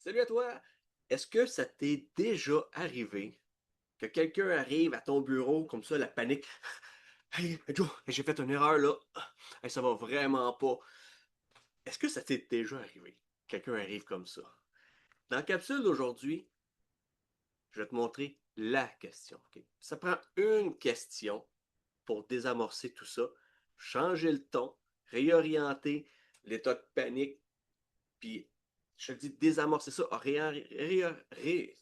Salut à toi! Est-ce que ça t'est déjà arrivé que quelqu'un arrive à ton bureau comme ça, la panique? Hey, Joe, j'ai fait une erreur là. Hey, ça va vraiment pas. Est-ce que ça t'est déjà arrivé? Quelqu'un arrive comme ça. Dans la capsule d'aujourd'hui, je vais te montrer la question. Ok? Ça prend une question pour désamorcer tout ça, changer le ton, réorienter l'état de panique, puis je te dis désamorcer ça, réorienter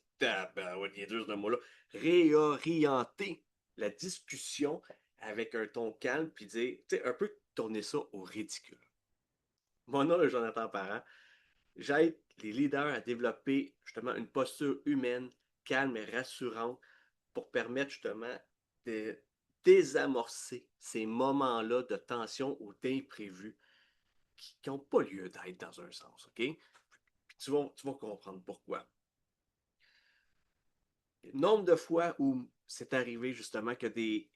la discussion avec un ton calme, puis dire, tu sais, un peu tourner ça au ridicule. Mon nom est Jonathan Parent. J'aide les leaders à développer justement une posture humaine, calme et rassurante pour permettre justement de désamorcer ces moments-là de tension ou d'imprévu qui n'ont pas lieu d'être dans un sens, OK? Puis tu vas comprendre pourquoi. Nombre de fois où c'est arrivé justement que des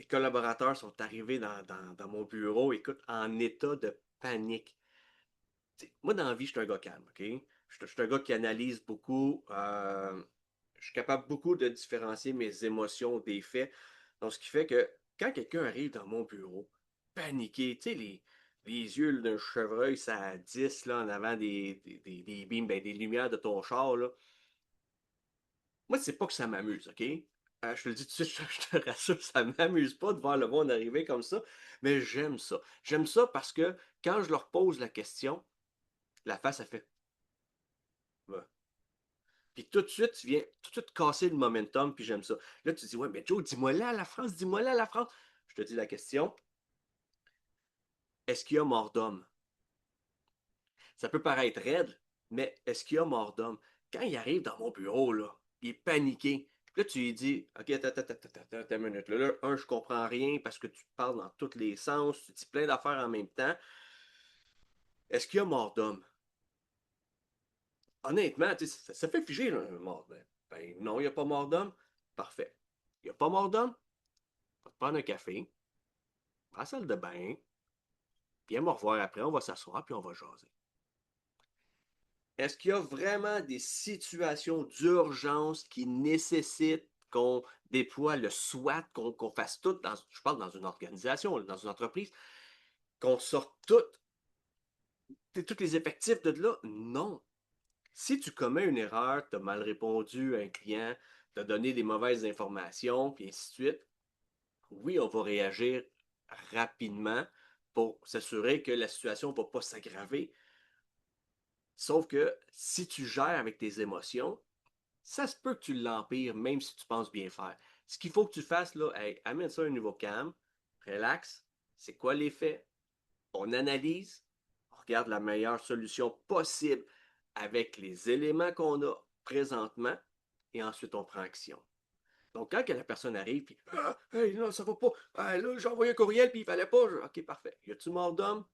collaborateurs sont arrivés dans mon bureau, écoute, en état de panique. T'sais, moi, dans la vie, je suis un gars calme, OK? Je suis un gars qui analyse beaucoup. Je suis capable beaucoup de différencier mes émotions des faits. Donc, ce qui fait que quand quelqu'un arrive dans mon bureau, paniqué, tu sais, les yeux d'un chevreuil, ça à 10 là, en avant des beams, ben, des lumières de ton char, là, moi, c'est pas que ça m'amuse, OK? Je te le dis tout de suite, je te rassure, ça m'amuse pas de voir le monde arriver comme ça, mais j'aime ça. J'aime ça parce que quand je leur pose la question, la face, elle fait. Ouais. Puis tout de suite, tu viens tout de suite casser le momentum, puis j'aime ça. Là, tu dis, ouais, mais Joe, dis-moi là la France, dis-moi là la France. Je te dis la question, est-ce qu'il y a mort d'homme? Ça peut paraître raide, mais est-ce qu'il y a mort d'homme? Quand il arrive dans mon bureau, là, il est paniqué. Là, tu lui dis, OK, attends une minute. Là, je comprends rien parce que tu parles dans tous les sens, tu dis plein d'affaires en même temps. Est-ce qu'il y a mort d'homme? Honnêtement, ça fait figer, là, un mort d'homme. Ben non, il n'y a pas mort d'homme. Parfait. Il n'y a pas mort d'homme? On va te prendre un café, à la salle de bain, viens me revoir après, on va s'asseoir, puis on va jaser. Est-ce qu'il y a vraiment des situations d'urgence qui nécessitent qu'on déploie le SWAT, qu'on fasse tout, je parle dans une organisation, dans une entreprise, qu'on sorte tous les effectifs de là? Non. Si tu commets une erreur, tu as mal répondu à un client, tu as donné des mauvaises informations, puis ainsi de suite, oui, on va réagir rapidement pour s'assurer que la situation ne va pas s'aggraver. Sauf que si tu gères avec tes émotions, ça se peut que tu l'empires, même si tu penses bien faire. Ce qu'il faut que tu fasses, là, hey, amène ça à un niveau calme, relax, c'est quoi les faits? On analyse, on regarde la meilleure solution possible avec les éléments qu'on a présentement, et ensuite on prend action. Donc, quand que la personne arrive, puis hey, non, ça va pas, ah, là, j'ai envoyé un courriel, puis il fallait pas, ok, parfait. Y a-tu mort d'homme?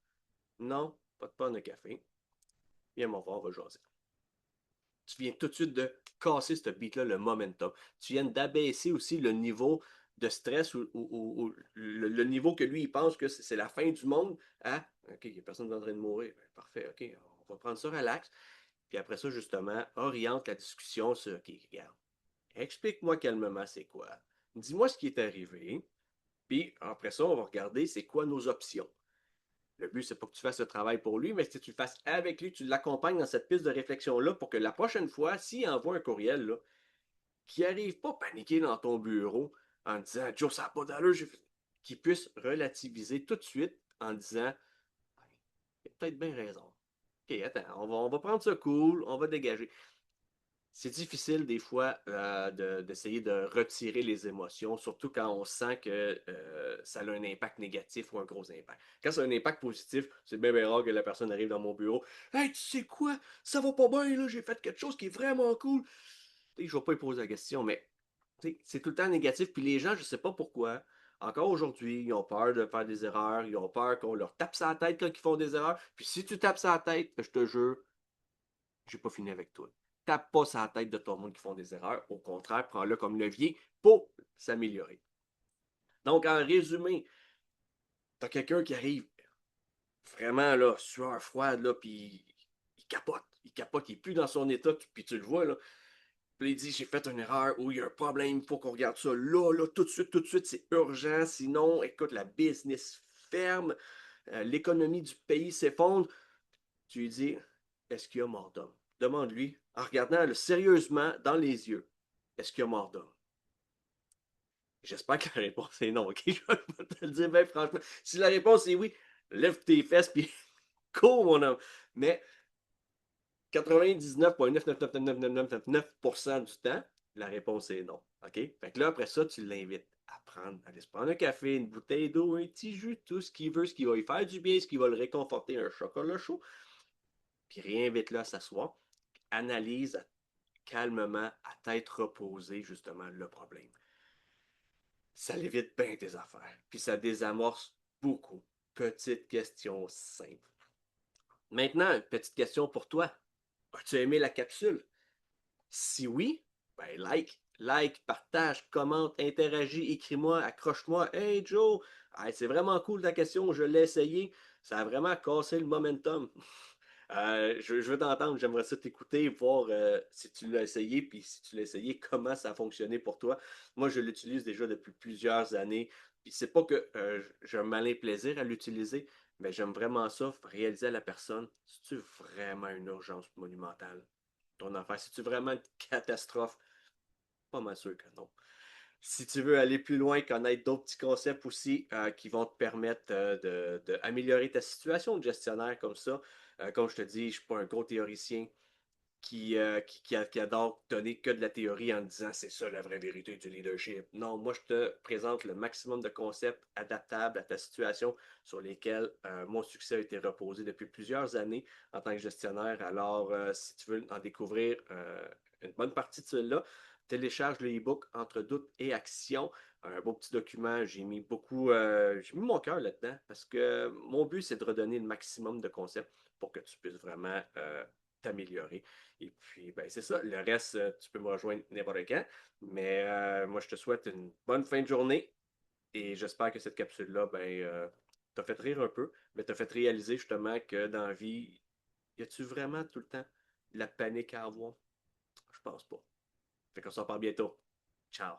Non, pas de panne de café. Viens m'en voir, on va jaser. Tu viens tout de suite de casser ce beat-là, le momentum. Tu viens d'abaisser aussi le niveau de stress ou le niveau que lui, il pense que c'est la fin du monde à OK, il n'y a personne en train de mourir. Ben, parfait, OK, on va prendre ça relax. Puis après ça, justement, oriente la discussion sur OK, regarde, explique-moi calmement c'est quoi. Dis-moi ce qui est arrivé. Puis après ça, on va regarder c'est quoi nos options. Le but, c'est pas que tu fasses le travail pour lui, mais c'est que tu le fasses avec lui, tu l'accompagnes dans cette piste de réflexion-là pour que la prochaine fois, s'il envoie un courriel, là, qu'il n'arrive pas paniquer dans ton bureau en disant Joe, ça n'a pas d'allure, qu'il puisse relativiser tout de suite en disant il a peut-être bien raison. OK, attends, on va prendre ça cool, on va dégager. C'est difficile des fois d'essayer de retirer les émotions, surtout quand on sent que ça a un impact négatif ou un gros impact. Quand ça a un impact positif, c'est bien, bien rare que la personne arrive dans mon bureau. Hey, tu sais quoi? Ça va pas bien, là, j'ai fait quelque chose qui est vraiment cool. Je ne vais pas lui poser la question, mais c'est tout le temps négatif. Puis les gens, je ne sais pas pourquoi, encore aujourd'hui, ils ont peur de faire des erreurs, ils ont peur qu'on leur tape sa tête quand ils font des erreurs. Puis si tu tapes sa tête, je te jure, j'ai pas fini avec toi. Tape pas sa tête de tout le monde qui font des erreurs. Au contraire, prends-le comme levier pour s'améliorer. Donc, en résumé, tu as quelqu'un qui arrive vraiment là, sueur froide, là, puis il capote. il capote, il est plus dans son état, puis tu le vois, là. Puis il dit, j'ai fait une erreur, ou il y a un problème, il faut qu'on regarde ça là, tout de suite, c'est urgent, sinon, écoute, la business ferme, l'économie du pays s'effondre. Tu lui dis, est-ce qu'il y a mort d'homme? Demande-lui, en regardant sérieusement dans les yeux, est-ce qu'il y a mort d'homme? J'espère que la réponse est non, ok? Je vais te le dire bien franchement. Si la réponse est oui, lève tes fesses puis cours, mon homme. Mais 99,9999999% du temps, la réponse est non. OK? Fait que là, après ça, tu l'invites à prendre, à aller se prendre un café, une bouteille d'eau, un petit jus, tout ce qu'il veut, ce qui va lui faire du bien, ce qui va le réconforter, un chocolat chaud. Puis réinvite-le à s'asseoir. Analyse calmement, à tête reposée, justement, le problème. Ça l'évite bien tes affaires. Puis ça désamorce beaucoup. Petite question simple. Maintenant, une petite question pour toi. As-tu aimé la capsule? Si oui, ben like, partage, commente, interagis, écris-moi, accroche-moi. Hey Joe, hey, c'est vraiment cool ta question, je l'ai essayé. Ça a vraiment cassé le momentum. Je veux t'entendre, j'aimerais ça t'écouter, voir si tu l'as essayé, puis si tu l'as essayé, comment ça a fonctionné pour toi. Moi, je l'utilise déjà depuis plusieurs années, puis c'est pas que j'ai un malin plaisir à l'utiliser, mais j'aime vraiment ça, réaliser à la personne, si tu vraiment une urgence monumentale, ton affaire, si tu vraiment une catastrophe, pas mal sûr que non. Si tu veux aller plus loin, connaître d'autres petits concepts aussi qui vont te permettre d'améliorer ta situation de gestionnaire comme ça. Comme je te dis, je ne suis pas un gros théoricien qui adore donner que de la théorie en disant c'est ça la vraie vérité du leadership. Non, moi je te présente le maximum de concepts adaptables à ta situation sur lesquels mon succès a été reposé depuis plusieurs années en tant que gestionnaire. Alors, si tu veux en découvrir une bonne partie de cela, télécharge le e-book Entre doute et action. Un beau petit document, j'ai mis mon cœur là-dedans parce que mon but c'est de redonner le maximum de concepts pour que tu puisses vraiment t'améliorer. Et puis, ben, c'est ça. Le reste, tu peux me rejoindre n'importe quand. Mais moi, je te souhaite une bonne fin de journée et j'espère que cette capsule-là, ben, t'a fait rire un peu, mais t'a fait réaliser justement que dans la vie, y a-tu vraiment tout le temps de la panique à avoir? Je pense pas. Fait qu'on s'en parle bientôt. Ciao.